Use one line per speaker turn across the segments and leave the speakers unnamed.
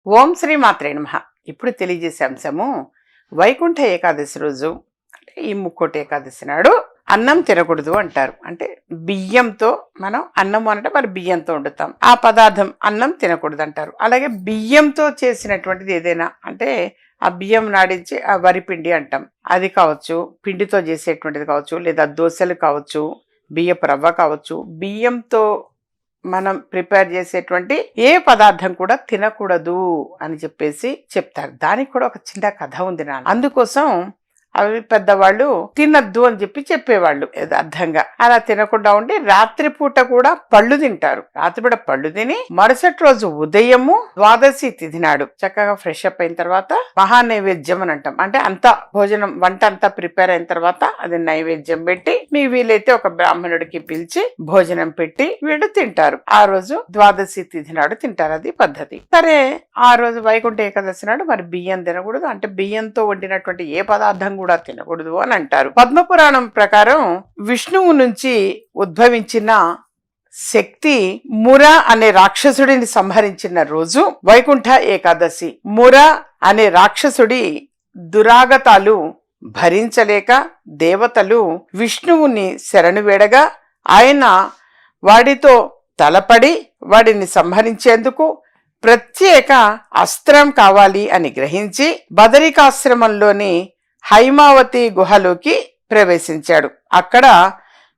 ఓం శ్రీ మాత్రే నమః. ఇప్పుడు తెలియజేసే అంశము వైకుంఠ ఏకాదశి రోజు అంటే ఈ ముక్కోటి ఏకాదశి నాడు అన్నం తినకూడదు అంటారు. అంటే బియ్యంతో మనం అన్నం అంటే మరి బియ్యంతో వండుతాం. ఆ పదార్థం అన్నం తినకూడదు అంటారు. అలాగే బియ్యంతో చేసినటువంటిది ఏదైనా అంటే ఆ బియ్యం నాడించి ఆ వరిపిండి అంటాం, అది కావచ్చు, పిండితో చేసేటువంటిది కావచ్చు, లేదా దోశలు కావచ్చు, బియ్యపు రవ్వ కావచ్చు, బియ్యంతో మనం ప్రిపేర్ చేసేటువంటి ఏ పదార్థం కూడా తినకూడదు అని చెప్పేసి చెప్తారు. దానికి కూడా ఒక చిన్న కథ ఉంది అందుకోసం అవి పెద్దవాళ్ళు తినద్దు అని చెప్పేవాళ్ళు యథార్థంగా. అలా తినకుండా ఉండి రాత్రిపూట కూడా పళ్ళు తింటారు. రాత్రిపూట పళ్ళు తిని మరుసటి రోజు ఉదయము ద్వాదశి తిథి నాడు చక్కగా ఫ్రెష్ అప్ అయిన తర్వాత మహానైవేద్యం అని అంటాం. అంటే అంతా భోజనం వంట అంతా ప్రిపేర్ అయిన తర్వాత అది నైవేద్యం పెట్టి మీ వీలైతే ఒక బ్రాహ్మణుడికి పిలిచి భోజనం పెట్టి వీళ్ళు తింటారు. ఆ రోజు ద్వాదశి తిథి నాడు తింటారు. అది పద్ధతి. సరే, ఆ రోజు వైకుంఠ ఏకాదశి నాడు మరి బియ్యం తినకూడదు. అంటే బియ్యంతో వండినటువంటి ఏ పదార్థం కూడా తినకూడదు అని అంటారు. పద్మపురాణం ప్రకారం విష్ణువు నుంచి ఉద్భవించిన శక్తి ముర అనే రాక్షసుడిని సంహరించిన రోజు వైకుంఠ ఏకాదశి. ముర అనే రాక్షసుడి దురాగతాలు భరించలేక దేవతలు విష్ణువుని శరణు వేడగా ఆయన వాడితో తలపడి వాడిని సంహరించేందుకు ప్రత్యేక అస్త్రం కావాలి అని గ్రహించి బదరికాశ్రమంలోని హైమావతి గుహలోకి ప్రవేశించాడు. అక్కడ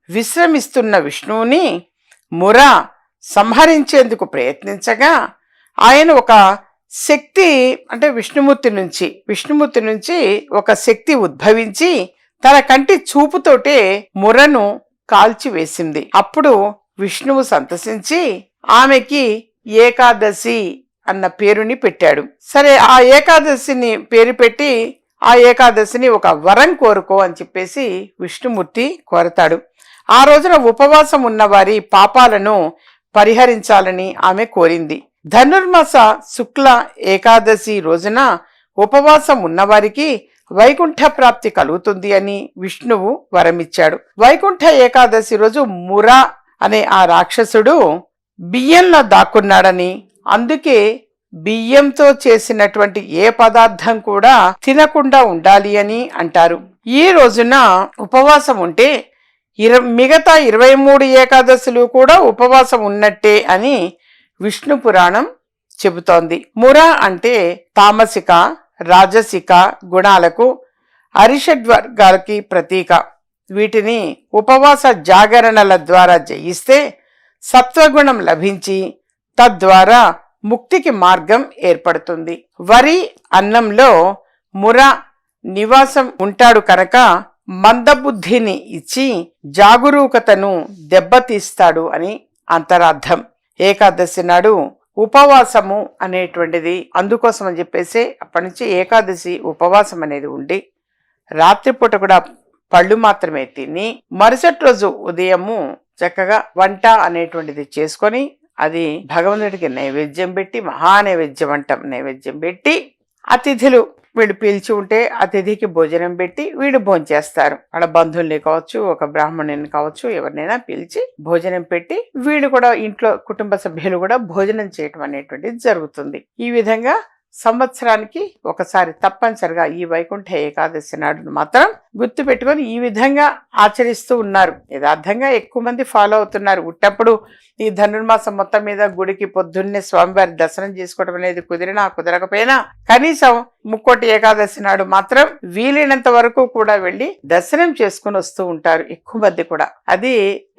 విశ్రమిస్తున్న విష్ణువుని ముర సంహరించేందుకు ప్రయత్నించగా ఆయన ఒక శక్తి అంటే విష్ణుమూర్తి నుంచి ఒక శక్తి ఉద్భవించి తన కంటి చూపుతోటే మురను కాల్చివేసింది. అప్పుడు విష్ణువు సంతసించి ఆమెకి ఏకాదశి అన్న పేరుని పెట్టాడు. సరే, ఆ ఏకాదశిని పేరు పెట్టి ఆ ఏకాదశిని ఒక వరం కోరుకో అని చెప్పేసి విష్ణుమూర్తి కోరతాడు. ఆ రోజున ఉపవాసం ఉన్న వారి పాపాలను పరిహరించాలని ఆమె కోరింది. ధనుర్మాస శుక్ల ఏకాదశి రోజున ఉపవాసం ఉన్నవారికి వైకుంఠ ప్రాప్తి కలుగుతుంది అని విష్ణువు వరమిచ్చాడు. వైకుంఠ ఏకాదశి రోజు ముర అనే ఆ రాక్షసుడు బియ్యంలో దాక్కున్నాడని, అందుకే బియ్యంతో చేసినటువంటి ఏ పదార్థం కూడా తినకుండా ఉండాలి అని అంటారు. ఈ రోజున ఉపవాసం ఉంటే మిగతా 23 ఏకాదశులు కూడా ఉపవాసం ఉన్నట్టే అని విష్ణు పురాణం చెబుతోంది. ముర అంటే తామసిక రాజసిక గుణాలకు అరిషడ్వర్గాలకి ప్రతీక. వీటిని ఉపవాస జాగరణల ద్వారా జయిస్తే సత్వగుణం లభించి తద్వారా ముక్తికి మార్గం ఏర్పడుతుంది. వరి అన్నంలో ముర నివాసం ఉంటాడు కనుక మందబుద్ధిని ఇచ్చి జాగరూకతను దెబ్బతీస్తాడు అని అంతరార్థం. ఏకాదశి నాడు ఉపవాసము అనేటువంటిది అందుకోసం అని చెప్పేసి అప్పటి నుంచి ఏకాదశి ఉపవాసం అనేది ఉండి రాత్రిపూట కూడా పళ్ళు మాత్రమే తిని మరుసటి రోజు ఉదయము చక్కగా వంట అనేటువంటిది చేసుకొని అది భగవంతుడికి నైవేద్యం పెట్టి మహానైవేద్యం అంటాం, నైవేద్యం పెట్టి అతిథులు వీడు పిలిచి ఉంటే అతిథికి భోజనం పెట్టి వీడు భోంచేస్తారు. ఆడ బంధువుల్ని కావచ్చు, ఒక బ్రాహ్మణుని కావచ్చు, ఎవరినైనా పిలిచి భోజనం పెట్టి వీడు కూడా ఇంట్లో కుటుంబ సభ్యులు కూడా భోజనం చేయటం అనేటువంటిది జరుగుతుంది. ఈ విధంగా సంవత్సరానికి ఒకసారి తప్పనిసరిగా ఈ వైకుంఠ ఏకాదశి నాడు మాత్రం గుర్తు పెట్టుకొని ఈ విధంగా ఆచరిస్తూ ఉన్నారు. యథార్థంగా ఎక్కువ మంది ఫాలో అవుతున్నారు. ఉట్టప్పుడు ఈ ధనుర్మాసం మొత్తం మీద గుడికి పొద్దున్నే స్వామివారి దర్శనం చేసుకోవడం అనేది కుదిరినా కుదరకపోయినా కనీసం ముక్కోటి ఏకాదశి నాడు మాత్రం వీలైనంత వరకు కూడా వెళ్ళి దర్శనం చేసుకుని వస్తూ ఉంటారు ఎక్కువ మంది కూడా. అది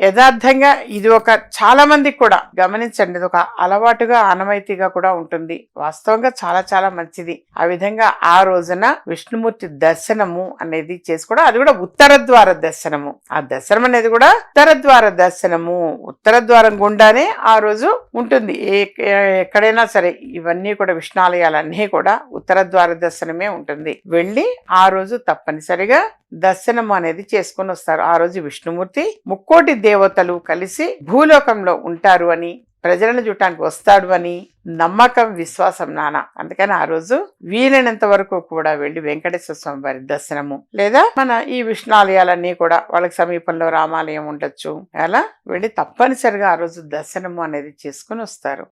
యథార్థంగా ఇది ఒక చాలా మందికి కూడా గమనించండి, ఇది ఒక అలవాటుగా ఆనవాయితీగా కూడా ఉంటుంది. వాస్తవంగా చాలా చాలా మంచిది. ఆ విధంగా ఆ రోజున విష్ణుమూర్తి దర్శనము అనేది చేసుకోవడం, అది కూడా ఉత్తర ద్వార దర్శనము. ఆ దర్శనం అనేది కూడా ఉత్తర ద్వార దర్శనము, ఉత్తర ద్వారం గుండానే ఆ రోజు ఉంటుంది. ఎక్కడైనా సరే ఇవన్నీ కూడా విష్ణాలయాలన్నీ కూడా ఉత్తర ద్వార దర్శనమే ఉంటుంది. వెళ్ళి ఆ రోజు తప్పనిసరిగా దర్శనం అనేది చేసుకొని వస్తారు. ఆ రోజు విష్ణుమూర్తి ముక్కోటి దేవతలు కలిసి భూలోకంలో ఉంటారు అని, ప్రజలను చూడటానికి వస్తాడు అని నమ్మకం, విశ్వాసం నాన్న. అందుకని ఆ రోజు వీలైనంత వరకు కూడా వెళ్ళి వెంకటేశ్వర స్వామి వారి దర్శనము, లేదా మన ఈ విష్ణాలయాలన్నీ కూడా వాళ్ళకి సమీపంలో రామాలయం ఉండొచ్చు, అలా వెళ్ళి తప్పనిసరిగా ఆ రోజు దర్శనము అనేది చేసుకుని వస్తారు.